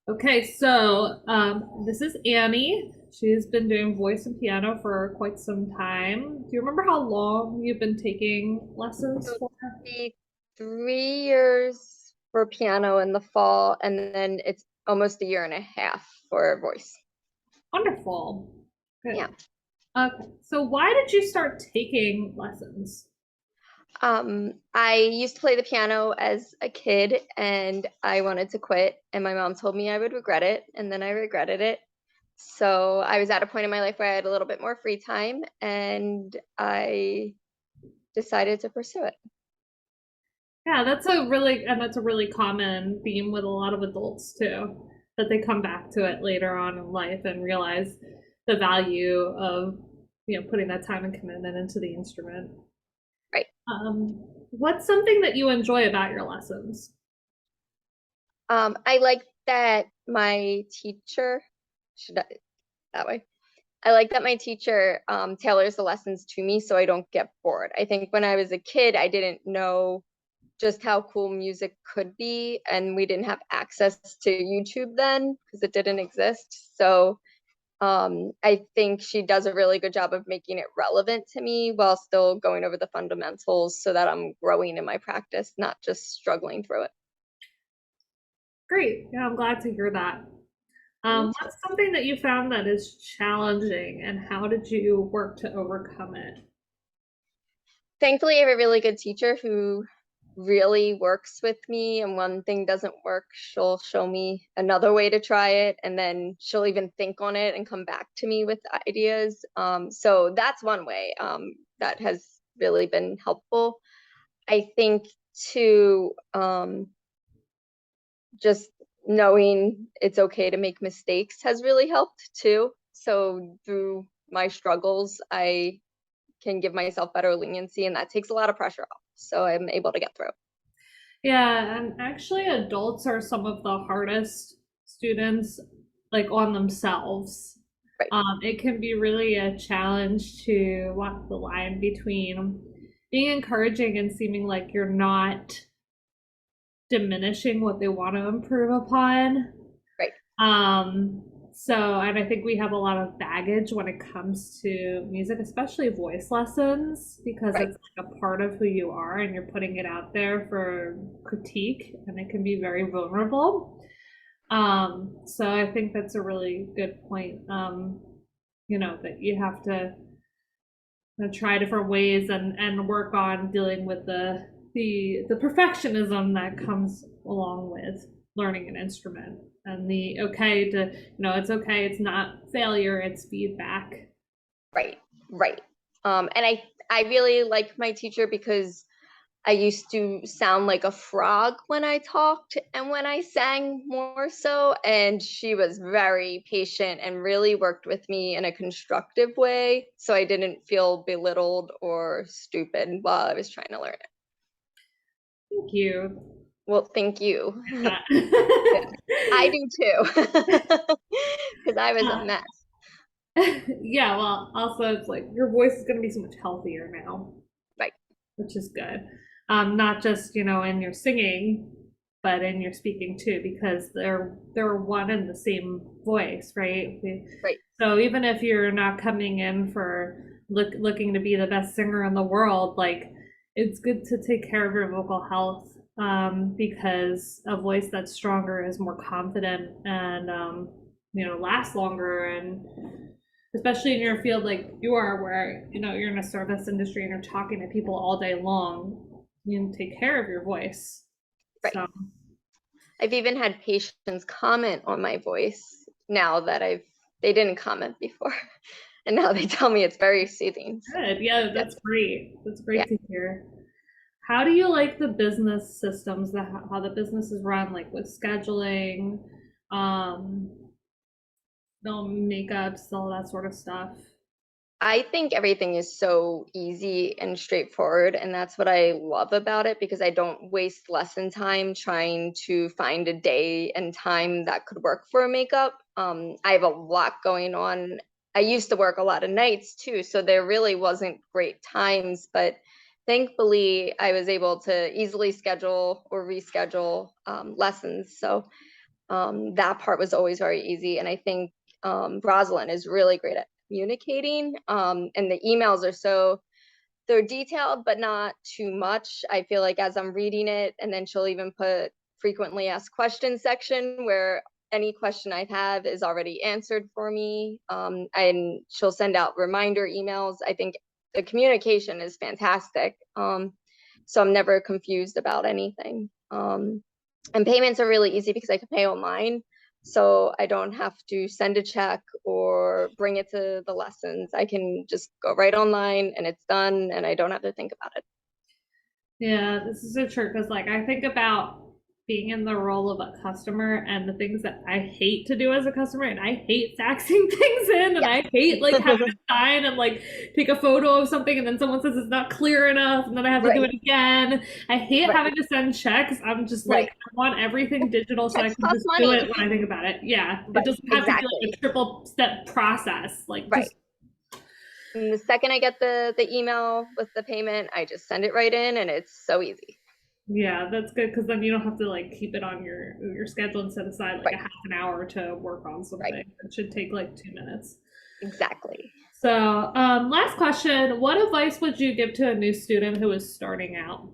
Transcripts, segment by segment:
Okay, so this is Annie. She's been doing voice and piano for quite some time. Do you remember how long you've been taking lessons So for? the 3 years for piano in the fall, and then it's almost a year and a half for voice. Wonderful. Yeah. Good. Okay, so why did you start taking lessons? I used to play the piano as a kid and I wanted to quit, and my mom told me I would regret it, and then I regretted it. So I was at a point in my life where I had a little bit more free time and I decided to pursue it. Yeah, that's a really common theme with a lot of adults too, that they come back to it later on in life and realize the value of, putting that time and commitment into the instrument. Right. What's something that you enjoy about your lessons? I like that my teacher, should I, that way. I like that my teacher tailors the lessons to me so I don't get bored. I think when I was a kid, I didn't know just how cool music could be, and we didn't have access to YouTube then because it didn't exist. So I think she does a really good job of making it relevant to me while still going over the fundamentals so that I'm growing in my practice, not just struggling through it. Great. Yeah, I'm glad to hear that. Me too. What's something that you found that is challenging, and how did you work to overcome it? Thankfully, I have a really good teacher who really works with me. And one thing doesn't work, she'll show me another way to try it. And then she'll even think on it and come back to me with ideas. So that's one way that has really been helpful. I think too, just knowing it's okay to make mistakes has really helped too. So through my struggles, I can give myself better leniency, and that takes a lot of pressure off. So I'm able to get through. Yeah, and actually, adults are some of the hardest students, like on themselves. Right. It can be really a challenge to walk the line between being encouraging and seeming like you're not diminishing what they want to improve upon. Right. And I think we have a lot of baggage when it comes to music, especially voice lessons, because Right. it's like a part of who you are and you're putting it out there for critique, and it can be very vulnerable. So I think that's a really good point. That you have to try different ways and work on dealing with the perfectionism that comes along with learning an instrument, and the okay to it's okay, it's not failure, it's feedback. Right. Right. And I really like my teacher because I used to sound like a frog when I talked and when I sang more so. And she was very patient and really worked with me in a constructive way. So I didn't feel belittled or stupid while I was trying to learn it. Thank you. Well, thank you. Yeah, Yeah. I do too. Because I was a mess. Yeah, well, also it's like your voice is going to be so much healthier now, Right. which is good. Not just in your singing, but in your speaking too, because they're one and the same voice, right? Right. So even if you're not coming in for looking to be the best singer in the world, like it's good to take care of your vocal health, because a voice that's stronger is more confident and lasts longer, and especially in your field like you are, where you're in a service industry and you're talking to people all day long, you take care of your voice. Right. So I've even had patients comment on my voice now that they didn't comment before. And now they tell me it's very soothing. So good. Yeah, yeah. that's great. That's Yeah. great to hear. How do you like the business systems, that how the business is run, like with scheduling, um, film makeups, all that sort of stuff? I think everything is so easy and straightforward, and that's what I love about it because I don't waste lesson time trying to find a day and time that could work for a makeup. I have a lot going on. I used to work a lot of nights too, so there really wasn't great times, but thankfully I was able to easily schedule or reschedule lessons. So That part was always very easy. And I think Rosalind is really great at communicating. And the emails are they're detailed, but not too much. I feel like as I'm reading it, and then she'll even put frequently asked questions section where any question I have is already answered for me. And she'll send out reminder emails. I think the communication is fantastic. So I'm never confused about anything. And payments are really easy because I can pay online. So I don't have to send a check or bring it to the lessons. I can just go right online and it's done and I don't have to think about it. Yeah, this is so true because like I think about being in the role of a customer and the things that I hate to do as a customer, and I hate faxing things in, and Yeah. I hate like having to sign and like take a photo of something and then someone says it's not clear enough and then I have to do Right. it again. I hate Right. having to send checks. I'm just like Right. I want everything digital so I Checks can cost just do money. it when I think about it. Yeah, it Right. doesn't have to be like a Exactly. triple step process. Like Right. just And the second I get the email with the payment, I just send it right in and it's so easy. yeah, that's good because then you don't have to like keep it on your schedule and set aside like a Right. half an hour to work on Right. something. It should take like 2 minutes. Exactly. So, last question: what advice would you give to a new student who is starting out?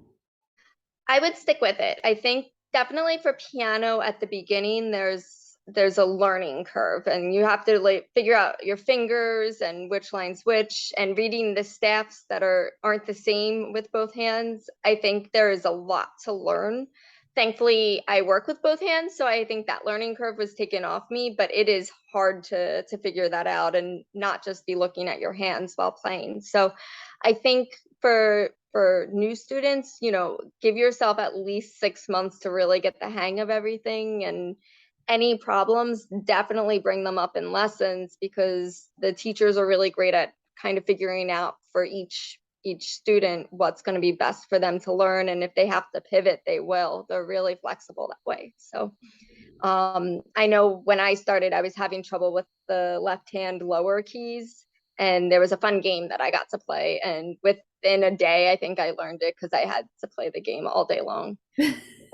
I would stick with it. I think definitely for piano at the beginning, there's a learning curve and you have to like figure out your fingers and which lines which and reading the staffs that aren't the same with both hands. I think there is a lot to learn. Thankfully, I work with both hands, so I think that learning curve was taken off me, but it is hard to figure that out and not just be looking at your hands while playing. So I think for new students, give yourself at least 6 months to really get the hang of everything. And any problems, definitely bring them up in lessons because the teachers are really great at kind of figuring out for each student what's going to be best for them to learn. And if they have to pivot, they will. They're really flexible that way. So I know when I started, I was having trouble with the left hand lower keys, and there was a fun game that I got to play. And within a day, I think I learned it because I had to play the game all day long.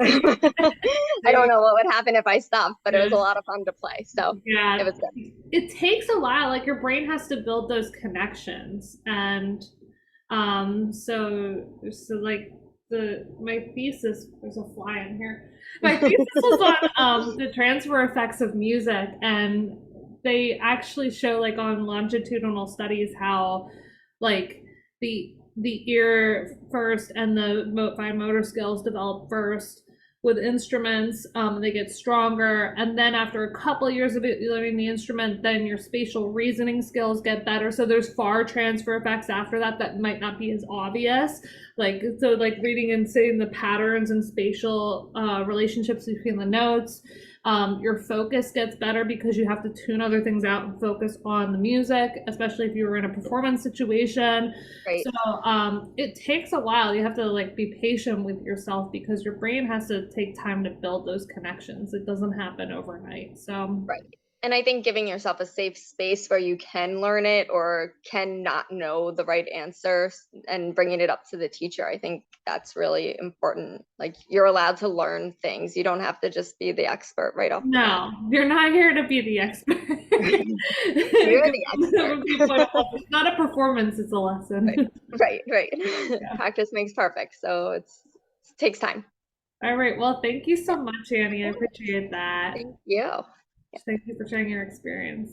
I don't know what would happen if I stopped, but it was a lot of fun to play. So it Yeah, was good. it takes a while. Like your brain has to build those connections, and so like my thesis. There's a fly in here. My thesis was on the transfer effects of music, and they actually show like on longitudinal studies how like the ear first and the fine motor skills develop first with instruments. They get stronger, and then after a couple of years of learning the instrument, then your spatial reasoning skills get better. So there's far transfer effects after that that might not be as obvious. Like so, like reading and seeing the patterns and spatial relationships between the notes. Your focus gets better because you have to tune other things out and focus on the music, especially if you were in a performance situation. Right. So it takes a while. You have to like be patient with yourself because your brain has to take time to build those connections. It doesn't happen overnight. So Right. And I think giving yourself a safe space where you can learn it or can not know the right answer and bringing it up to the teacher, I think that's really important. Like you're allowed to learn things. You don't have to just be the expert right off the bat. no, you're not here to be the expert. You're the expert. It's not a performance, it's a lesson. Right, right. Yeah. Practice makes perfect. So it takes time. All right. Well, thank you so much, Annie. I appreciate that. Thank you. Thank you for sharing your experience.